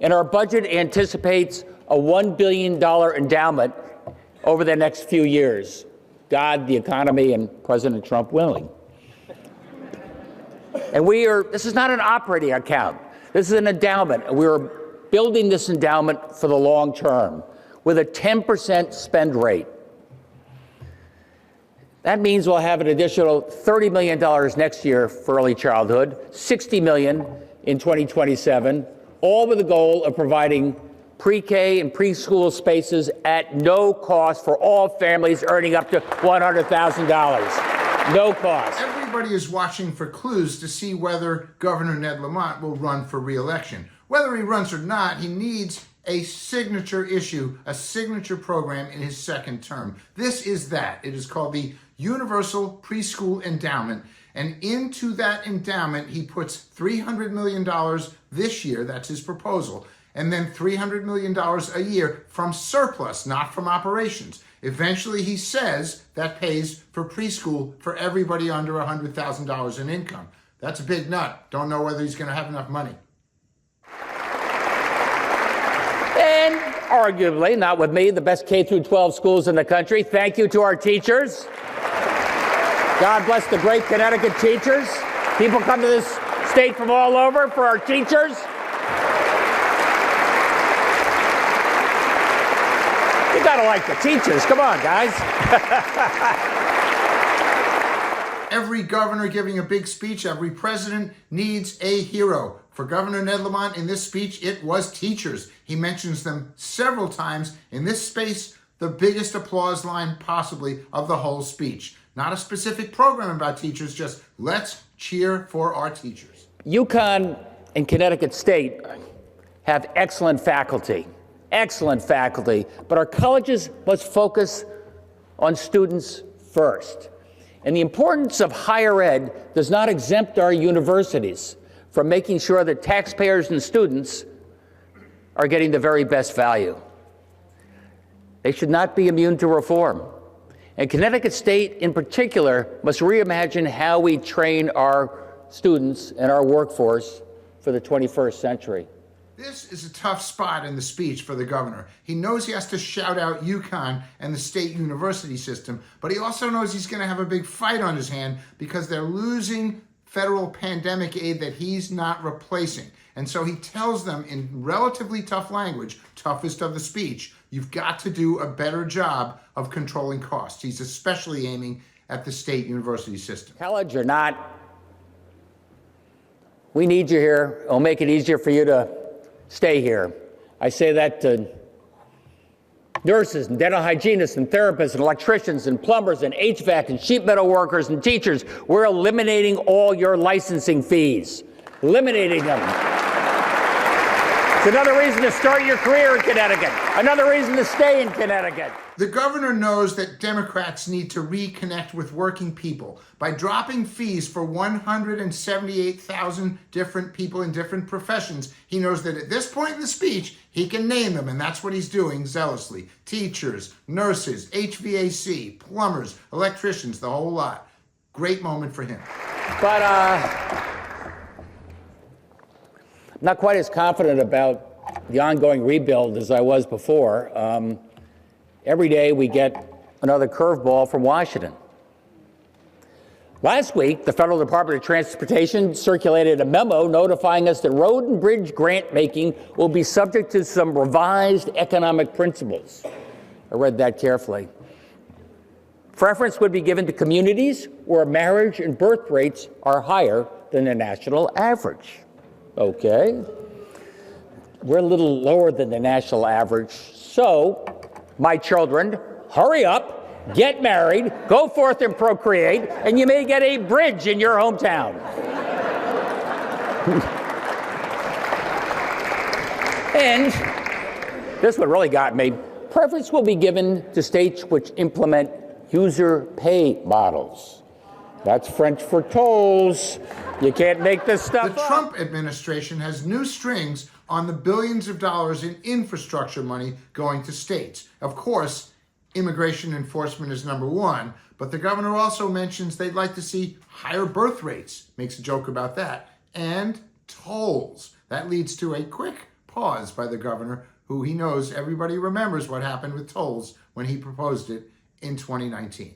And our budget anticipates a $1 billion endowment over the next few years. God, the economy, and President Trump willing. And this is not an operating account. This is an endowment. And we are building this endowment for the long term with a 10% spend rate. That means we'll have an additional $30 million next year for early childhood, $60 million in 2027, all with the goal of providing pre-K and preschool spaces at no cost for all families earning up to $100,000. No cost. Everybody is watching for clues to see whether Governor Ned Lamont will run for re-election. Whether he runs or not, he needs a signature issue, a signature program in his second term. This is that. It is called the Universal Preschool Endowment. And into that endowment, he puts $300 million this year, that's his proposal, and then $300 million a year from surplus, not from operations. Eventually, he says that pays for preschool for everybody under $100,000 in income. That's a big nut. Don't know whether he's going to have enough money. And arguably, not with me, the best K-12 schools in the country. Thank you to our teachers. God bless the great Connecticut teachers. People come to this state from all over for our teachers. You gotta like the teachers. Come on, guys. Every governor giving a big speech, every president needs a hero. For Governor Ned Lamont, in this speech, it was teachers. He mentions them several times. In this space, the biggest applause line possibly of the whole speech. Not a specific program about teachers, just let's cheer for our teachers. UConn and Connecticut State have excellent faculty, but our colleges must focus on students first. And the importance of higher ed does not exempt our universities from making sure that taxpayers and students are getting the very best value. They should not be immune to reform. And Connecticut State, in particular, must reimagine how we train our students and our workforce for the 21st century. This is a tough spot in the speech for the governor. He knows he has to shout out UConn and the state university system, but he also knows he's going to have a big fight on his hand because they're losing federal pandemic aid that he's not replacing. And so he tells them in relatively tough language, toughest of the speech, you've got to do a better job of controlling costs. He's especially aiming at the state university system. College or not, we need you here. It'll make it easier for you to stay here. I say that to nurses and dental hygienists and therapists and electricians and plumbers and HVAC and sheet metal workers and teachers. We're eliminating all your licensing fees. Eliminating them. It's another reason to start your career in Connecticut. Another reason to stay in Connecticut. The governor knows that Democrats need to reconnect with working people by dropping fees for 178,000 different people in different professions. He knows that at this point in the speech, he can name them, and that's what he's doing zealously. Teachers, nurses, HVAC, plumbers, electricians, the whole lot. Great moment for him. But not quite as confident about the ongoing rebuild as I was before. Every day we get another curveball from Washington. Last week, the Federal Department of Transportation circulated a memo notifying us that road and bridge grant making will be subject to some revised economic principles. I read that carefully. Preference would be given to communities where marriage and birth rates are higher than the national average. Okay. We're a little lower than the national average. So, my children, hurry up, get married, go forth and procreate, and you may get a bridge in your hometown. And this one really got me. Preference will be given to states which implement user pay models. That's French for tolls. You can't make this stuff up. The Trump administration has new strings on the billions of dollars in infrastructure money going to states. Of course, immigration enforcement is number one, but the governor also mentions they'd like to see higher birth rates, makes a joke about that, and tolls. That leads to a quick pause by the governor, who he knows everybody remembers what happened with tolls when he proposed it in 2019.